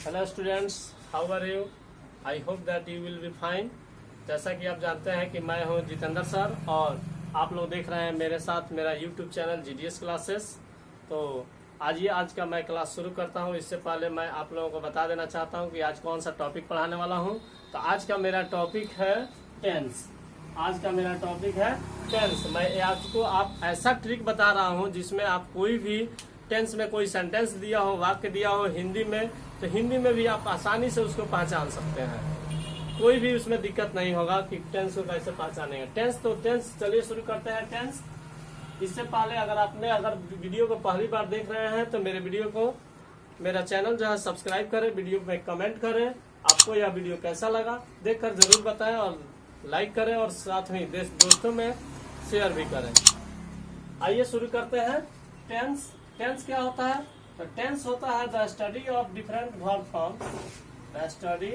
Hello students, how are you? I hope that you will be fine. जैसा कि आप जानते हैं कि मैं हूं जितेंद्र सर और आप लोग देख रहे हैं मेरे साथ मेरा यूट्यूब चैनल GDS क्लासेस। तो आज का मैं क्लास शुरू करता हूं। इससे पहले मैं आप लोगों को बता देना चाहता हूं कि आज कौन सा टॉपिक पढ़ाने वाला हूं। तो आज का मेरा टॉपिक है टेंस। आज का मेरा टॉपिक है टेंस। मैं आपको ऐसा ट्रिक बता रहा हूं जिसमें आप कोई भी टेंस में कोई सेंटेंस दिया हो, वाक्य दिया हो हिंदी में, तो हिंदी में भी आप आसानी से उसको पहचान सकते हैं। कोई भी उसमें दिक्कत नहीं होगा कि टेंस को कैसे पहचानेंगे। टेंस चलिए शुरू करते हैं। टेंस इससे पहले अगर वीडियो को पहली बार देख रहे हैं तो मेरा चैनल जो है सब्सक्राइब करें, वीडियो में कमेंट करें आपको यह वीडियो कैसा लगा देखकर जरूर बताएं और लाइक करें और साथ में दोस्तों में शेयर भी करें। आइए शुरू करते हैं। टेंस क्या होता है? तो टेंस होता है the study of different verb forms. The study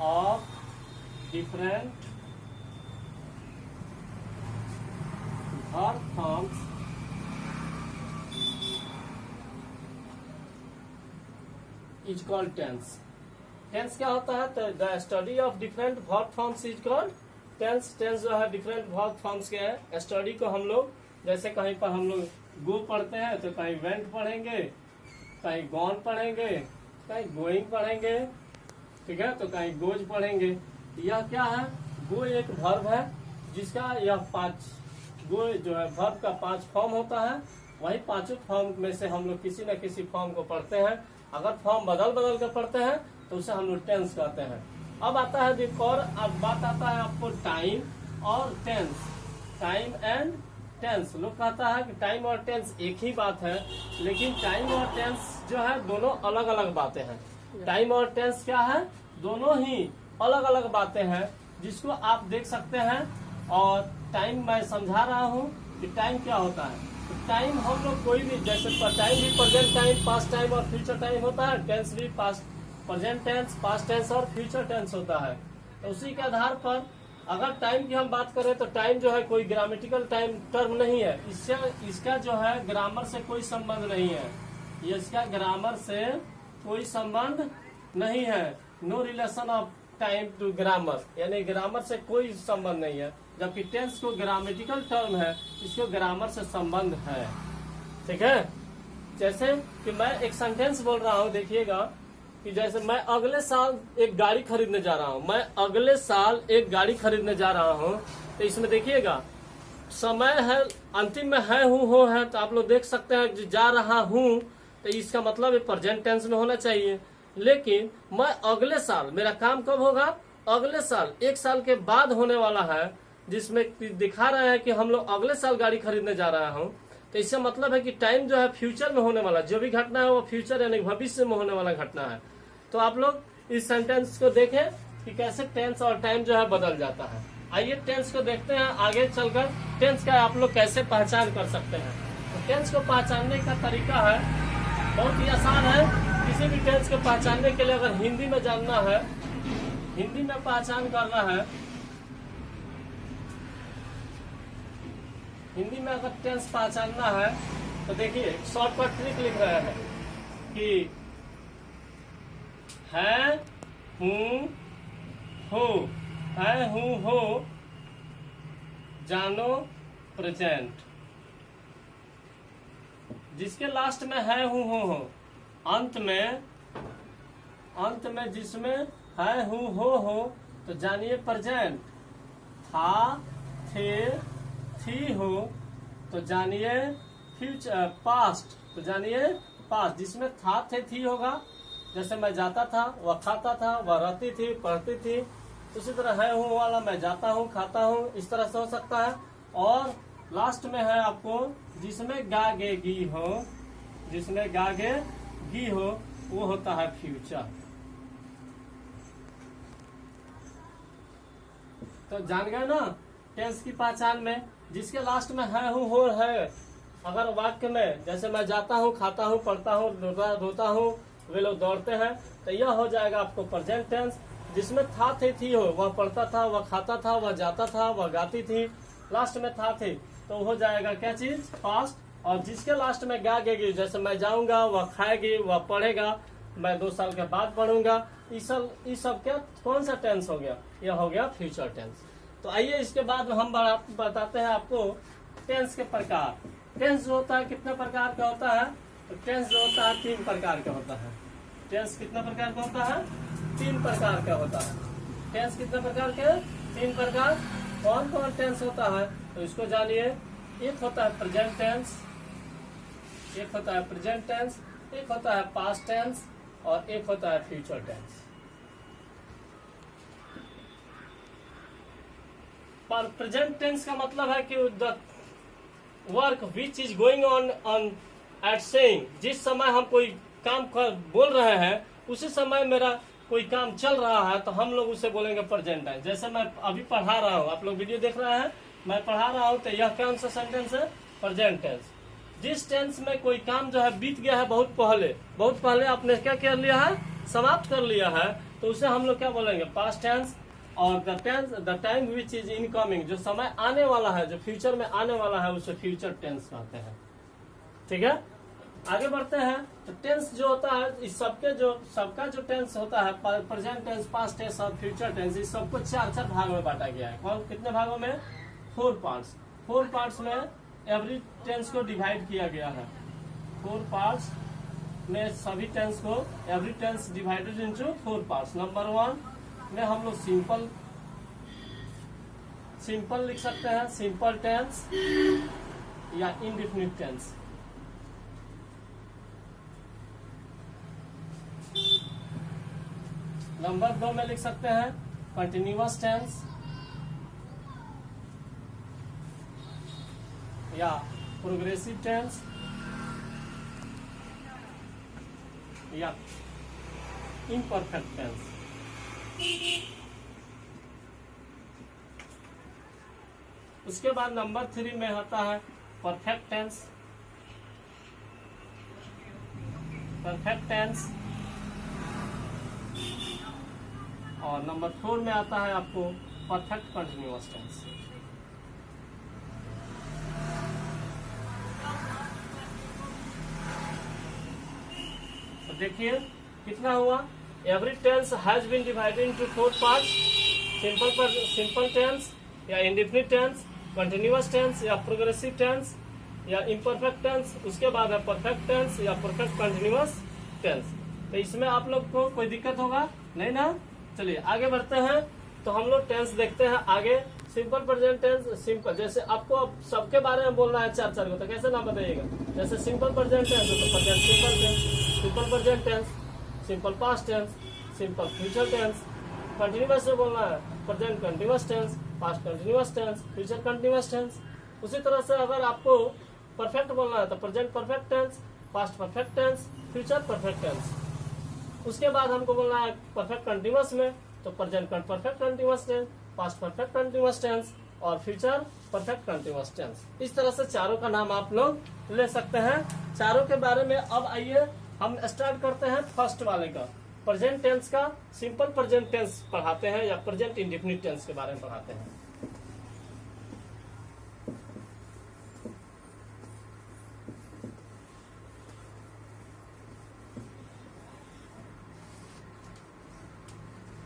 of different verb forms is called tense. Tense क्या होता है? तो the study of different verb forms is called tense. Tense जो है डिफरेंट वर्ब फॉर्म्स के है। स्टडी को हम लोग जैसे कहीं पर हम लोग गो पढ़ते हैं तो कहीं वेंट पढ़ेंगे, कहीं गॉन पढ़ेंगे, कहीं गोइंग पढ़ेंगे, ठीक है, तो कहीं गोज पढ़ेंगे। यह क्या है? गो एक वर्ब है जिसका यह गो जो है वर्ब का 5 फॉर्म होता है। वही 5 फॉर्म में से हम लोग किसी न किसी फॉर्म को पढ़ते हैं। अगर फॉर्म बदल कर पढ़ते हैं तो उसे हम लोग टेंस कहते हैं। अब आता है और अब बात आता है आपको टाइम और टेंस। Time and tense. लोग कहता है कि टाइम और टेंस एक ही बात है, लेकिन टाइम और टेंस जो है दोनों अलग अलग बातें हैं। टाइम और टेंस क्या है? दोनों ही अलग अलग बातें हैं जिसको आप देख सकते हैं। और टाइम मैं समझा रहा हूँ कि टाइम क्या होता है। तो टाइम हम लोग कोई भी जैसे टाइम भी प्रेजेंट टाइम, पास्ट टाइम और फ्यूचर टाइम होता है। टेंस भी प्रेजेंट टेंस, पास्ट टेंस और फ्यूचर टेंस होता है। तो उसी के आधार पर अगर टाइम की हम बात करें तो टाइम जो है कोई ग्रामेटिकल टाइम टर्म नहीं है। इसका जो है ग्रामर से कोई संबंध नहीं है। इसका ग्रामर से कोई संबंध नहीं है। No relation of time to grammar, यानी ग्रामर से कोई संबंध नहीं है। जबकि टेंस को ग्रामेटिकल टर्म है, इसको ग्रामर से संबंध है। ठीक है, जैसे कि मैं एक सेंटेंस बोल रहा हूँ, देखिएगा कि जैसे मैं अगले साल एक गाड़ी खरीदने जा रहा हूँ। मैं अगले साल एक गाड़ी खरीदने जा रहा हूँ। तो इसमें देखिएगा समय है, अंतिम में है, हूँ, हो है। तो आप लोग देख सकते हैं कि जा रहा हूँ, तो इसका मतलब प्रेजेंट टेंस में होना चाहिए। लेकिन मैं अगले साल, मेरा काम कब होगा? अगले साल, 1 साल के बाद होने वाला है, जिसमें दिखा रहा है कि हम लोग अगले साल गाड़ी खरीदने जा रहा हूँ। तो इससे मतलब है कि टाइम जो है फ्यूचर में होने वाला, जो भी घटना है वो फ्यूचर यानी भविष्य में होने वाला घटना है। तो आप लोग इस सेंटेंस को देखें कि कैसे टेंस और टाइम जो है बदल जाता है। आइए टेंस को देखते हैं आगे चलकर। टेंस का आप लोग कैसे पहचान कर सकते हैं? तो टेंस को पहचानने का तरीका है बहुत ही आसान है। किसी भी टेंस को पहचानने के लिए अगर हिंदी में जानना है, हिंदी में पहचान करना है, हिंदी में अगर टेंस पहचानना है तो देखिए शॉर्टकट ट्रिक लिख रहे हैं कि है, हूँ, हो, है, हूँ, हो, जानो, प्रेजेंट। जिसके लास्ट में है, हूँ, हो, अंत में जिसमें है, हूँ, हो, तो जानिए प्रेजेंट। था, थे, थी, हो, तो जानिए फ्यूचर, पास्ट, तो जानिए पास्ट। जिसमें था, थे, थी होगा, जैसे मैं जाता था, वह खाता था, वह रहती थी, पढ़ती थी। उसी तरह है, हूँ वाला मैं जाता हूँ, खाता हूँ, इस तरह से हो सकता है। और लास्ट में है आपको जिसमें गा गे गी हो, जिसमें गा गे गी हो, वो होता है फ्यूचर। तो जान गए ना टेंस की पहचान में? जिसके लास्ट में है, हूँ, हो है, अगर वाक्य में जैसे मैं जाता हूँ, खाता हूँ, पढ़ता हूँ, रोता हूँ, वे लोग दौड़ते हैं, तो यह हो जाएगा आपको प्रेजेंट टेंस। जिसमें था, थे, थी हो, वह पढ़ता था, वह खाता था, वह जाता था, वह गाती थी, लास्ट में था, थे, तो हो जाएगा क्या चीज? पास्ट। और जिसके लास्ट में गा गेगी, जैसे मैं जाऊंगा, वह खाएगी, वह पढ़ेगा, मैं 2 साल के बाद पढ़ूंगा। ये सब क्या कौन सा टेंस हो गया? यह हो गया फ्यूचर टेंस। तो आइए इसके बाद हम बताते हैं आपको टेंस के प्रकार। टेंस जो होता है कितने प्रकार का होता है? तो टेंस जो होता है 3 प्रकार का होता है। टेंस कितने प्रकार का होता है? 3 प्रकार का होता है। टेंस कितने प्रकार के? 3 प्रकार। कौन कौन टेंस होता है तो इसको जानिए। एक होता है प्रेजेंट टेंस, एक होता है प्रेजेंट टेंस, एक होता है पास्ट टेंस और एक होता है फ्यूचर टेंस। पर प्रेजेंट टेंस का मतलब है कि the work which is going on at saying, जिस समय हम कोई काम बोल रहे हैं उसी समय मेरा कोई काम चल रहा है तो हम लोग उसे बोलेंगे प्रेजेंट टेंस। जैसे मैं अभी पढ़ा रहा हूँ, आप लोग वीडियो देख रहे हैं, मैं पढ़ा रहा हूँ तो यह कौन सा सेंटेंस है? Present tense. जिस टेंस में कोई काम जो है बीत गया है बहुत पहले आपने क्या कर लिया है? समाप्त कर लिया है, तो उसे हम लोग क्या बोलेंगे? Past tense. और the time which is incoming, जो समय आने वाला है, जो फ्यूचर में आने वाला है, उसे फ्यूचर टेंस कहते हैं। ठीक है, आगे बढ़ते हैं। तो टेंस जो होता है इस सबका जो टेंस होता है, प्रेजेंट टेंस, पास्ट टेंस और फ्यूचर टेंस, इस सबको 4 भाग में बांटा गया है। कौन कितने भागों में? 4 पार्ट्स। 4 पार्ट्स में एवरी टेंस को डिवाइड किया गया है। 4 पार्ट्स में सभी टेंस को, every tense divided into 4 parts. Number 1 में हम लोग सिंपल लिख सकते हैं, सिंपल टेंस या इंडेफिनिट टेंस। नंबर 2 में लिख सकते हैं कंटिन्यूअस टेंस या प्रोग्रेसिव टेंस या इम्परफेक्ट टेंस। उसके बाद नंबर 3 में आता है परफेक्ट टेंस, और नंबर 4 में आता है आपको परफेक्ट कंटिन्यूअस टेंस। तो देखिए कितना हुआ? Every tense has been divided into 4 parts. Simple tense या इंडेफिनिट टेंस, कंटिन्यूअस टेंस या प्रोग्रेसिव टेंस या इम्परफेक्ट टेंस। उसके बाद है परफेक्ट टेंस या परफेक्ट कंटिन्यूअस टेंस। तो इसमें आप लोग को कोई दिक्कत होगा नहीं ना? चलिए आगे बढ़ते हैं। तो हम लोग टेंस देखते हैं आगे। सिंपल प्रेजेंट टेंस, सिंपल, जैसे आपको अब सबके बारे में बोलना है 4 को, तो कैसे नाम बताइएगा? जैसे सिंपल प्रेजेंट टेंस तो present simple tense, simple present tense, simple past tense, simple future tense. Continuous से बोलना है present continuous tense, past continuous tense, future continuous tense. उसी तरह से अगर आपको परफेक्ट बोलना है तो present perfect tense, past perfect tense, future perfect tense. उसके बाद हमको बोलना है परफेक्ट कंटिन्यूअस में तो present perfect continuous tense, past perfect continuous tense और फ्यूचर परफेक्ट कंटिन्यूअस टेंस। इस तरह से चारों का नाम आप लोग ले सकते हैं। चारों के बारे में अब आइए हम स्टार्ट करते हैं फर्स्ट वाले का, प्रेजेंट टेंस का। सिंपल प्रेजेंट टेंस पढ़ाते हैं या प्रेजेंट इंडेफिनिट टेंस के बारे में पढ़ाते हैं।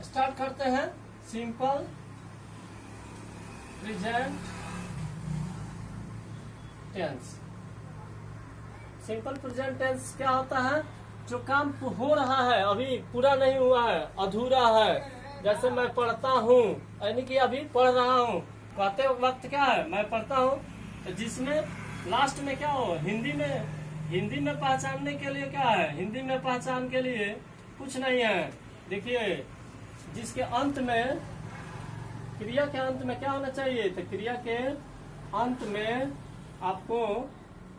स्टार्ट करते हैं simple present tense. Simple present tense क्या होता है? जो काम हो रहा है, अभी पूरा नहीं हुआ है, अधूरा है। जैसे मैं पढ़ता हूँ, यानी कि अभी पढ़ रहा हूँ, कहते वक्त क्या है? मैं पढ़ता हूँ, तो जिसमें लास्ट में क्या हो? हिंदी में पहचानने के लिए क्या है? हिंदी में पहचान के लिए कुछ नहीं है। देखिए, जिसके अंत में, क्रिया के अंत में क्या होना चाहिए? तो क्रिया के अंत में आपको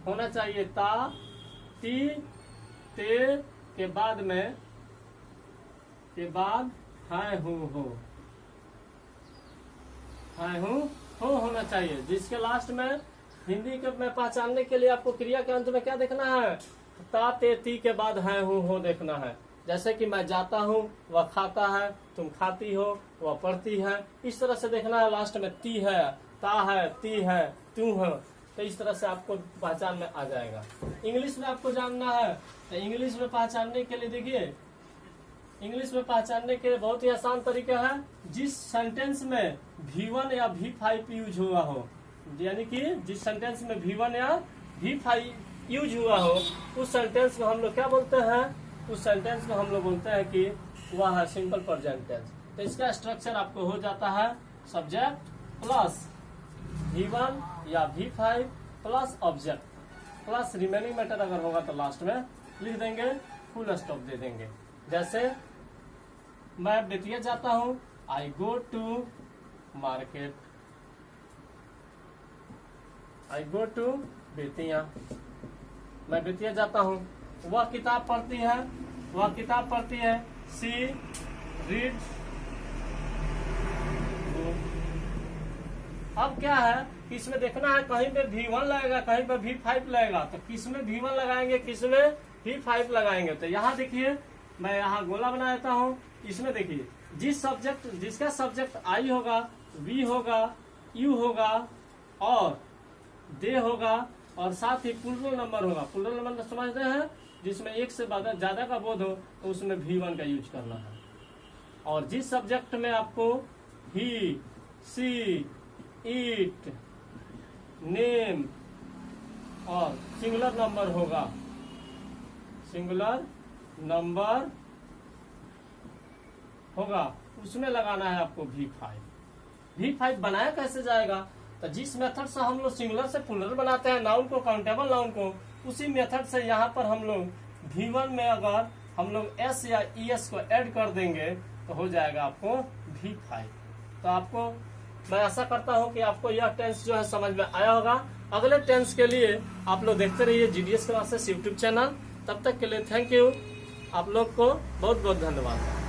होना चाहिए ता, ती, ते के बाद हाय हूँ हो, हाय हूँ हो होना चाहिए। जिसके लास्ट में हिंदी के में पहचानने के लिए आपको क्रिया के अंत में क्या देखना है? ता, ते, ती के बाद हाय हूँ हो देखना है। जैसे कि मैं जाता हूँ, वह खाता है, तुम खाती हो, वह पढ़ती है। इस तरह से देखना है। लास्ट में ती है, ता है, ती है, तू है, तो इस तरह से आपको पहचान में आ जाएगा। इंग्लिश में आपको जानना है तो इंग्लिश में पहचानने के लिए देखिए, इंग्लिश में पहचानने के बहुत ही आसान तरीका है। जिस सेंटेंस में V1 या V5 यूज हुआ हो, यानी कि जिस सेंटेंस में V1 या V5 यूज हुआ हो, उस सेंटेंस को हम लोग क्या बोलते हैं? उस सेंटेंस को हम लोग बोलते हैं कि वह है सिंपल प्रेजेंट टेंस। तो इसका स्ट्रक्चर आपको हो जाता है सब्जेक्ट प्लस V1 या V5 plus object plus remaining matter अगर होगा तो लास्ट में लिख देंगे, फुल स्टॉप दे देंगे। जैसे मैं बेतिया जाता हूँ, I go to market, I go to Bettiah, मैं बेतिया जाता हूँ। वह किताब पढ़ती है, वह किताब पढ़ती है, सी रीड। अब क्या है कि इसमें देखना है, कहीं पे V1 लगेगा, कहीं पे V5 लगेगा, तो किसमें V1 लगाएंगे, किसमें V5 लगाएंगे। तो यहाँ देखिए, मैं यहाँ गोला बना देता हूँ। इसमें देखिए, जिस सब्जेक्ट, जिसका सब्जेक्ट आई होगा, वी होगा, यू होगा और दे होगा और साथ ही प्लूरल नंबर होगा। प्लूरल नंबर समझते हैं, जिसमें एक से ज्यादा का बोध हो तो उसमें V1 का यूज करना है। और जिस सब्जेक्ट में आपको ही, सी, इट, नेम और सिंगुलर नंबर होगा, सिंगुलर नंबर होगा, उसमें लगाना है आपको V5। V5 बनाया कैसे जाएगा? तो जिस मेथड से हम लोग सिंगुलर से प्लूरल बनाते हैं, नाउन को, काउंटेबल नाउन को, उसी मेथड से यहाँ पर हम लोग V1 में अगर हम लोग S या ES को ऐड कर देंगे तो हो जाएगा आपको V5। तो आपको, मैं आशा करता हूँ कि आपको यह टेंस जो है समझ में आया होगा। अगले टेंस के लिए आप लोग देखते रहिए GDS क्लासेस यूट्यूब चैनल। तब तक के लिए थैंक यू, आप लोग को बहुत बहुत धन्यवाद।